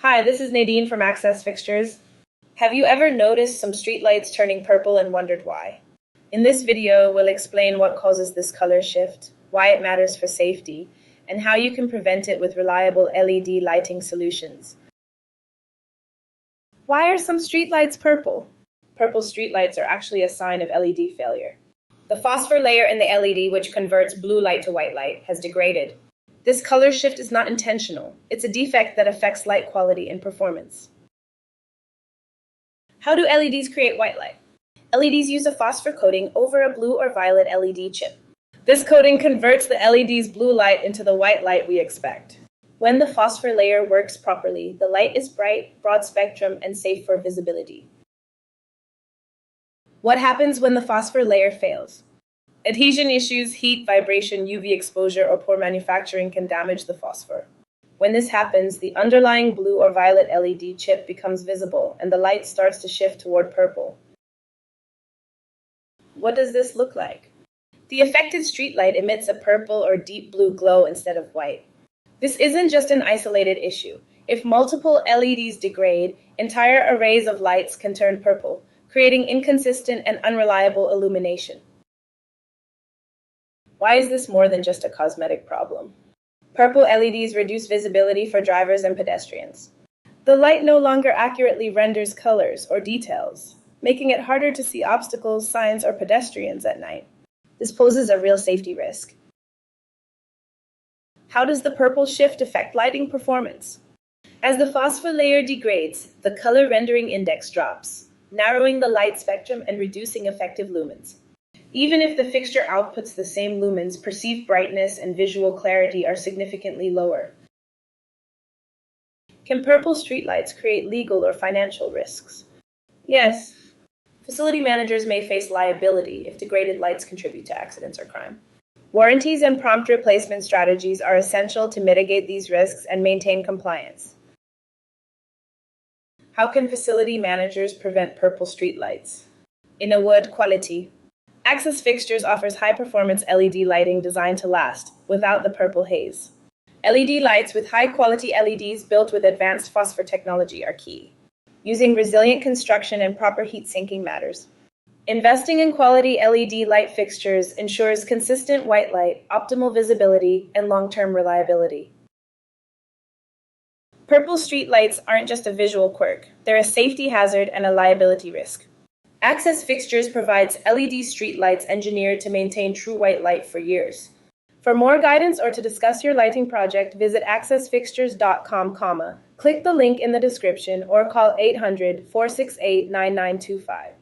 Hi, this is Nadine from Access Fixtures. Have you ever noticed some streetlights turning purple and wondered why? In this video, we'll explain what causes this color shift, why it matters for safety, and how you can prevent it with reliable LED lighting solutions. Why are some streetlights purple? Purple streetlights are actually a sign of LED failure. The phosphor layer in the LED, which converts blue light to white light, has degraded. This color shift is not intentional. It's a defect that affects light quality and performance. How do LEDs create white light? LEDs use a phosphor coating over a blue or violet LED chip. This coating converts the LED's blue light into the white light we expect. When the phosphor layer works properly, the light is bright, broad spectrum, and safe for visibility. What happens when the phosphor layer fails? Adhesion issues, heat, vibration, UV exposure, or poor manufacturing can damage the phosphor. When this happens, the underlying blue or violet LED chip becomes visible and the light starts to shift toward purple. What does this look like? The affected streetlight emits a purple or deep blue glow instead of white. This isn't just an isolated issue. If multiple LEDs degrade, entire arrays of lights can turn purple, creating inconsistent and unreliable illumination. Why is this more than just a cosmetic problem? Purple LEDs reduce visibility for drivers and pedestrians. The light no longer accurately renders colors or details, making it harder to see obstacles, signs, or pedestrians at night. This poses a real safety risk. How does the purple shift affect lighting performance? As the phosphor layer degrades, the color rendering index drops, narrowing the light spectrum and reducing effective lumens. Even if the fixture outputs the same lumens, perceived brightness and visual clarity are significantly lower. Can purple streetlights create legal or financial risks? Yes. Facility managers may face liability if degraded lights contribute to accidents or crime. Warranties and prompt replacement strategies are essential to mitigate these risks and maintain compliance. How can facility managers prevent purple streetlights? In a word, quality. Access Fixtures offers high-performance LED lighting designed to last, without the purple haze. LED lights with high-quality LEDs built with advanced phosphor technology are key. Using resilient construction and proper heat sinking matters. Investing in quality LED light fixtures ensures consistent white light, optimal visibility, and long-term reliability. Purple streetlights aren't just a visual quirk. They're a safety hazard and a liability risk. Access Fixtures provides LED streetlights engineered to maintain true white light for years. For more guidance or to discuss your lighting project, visit accessfixtures.com, click the link in the description, or call 800-468-9925.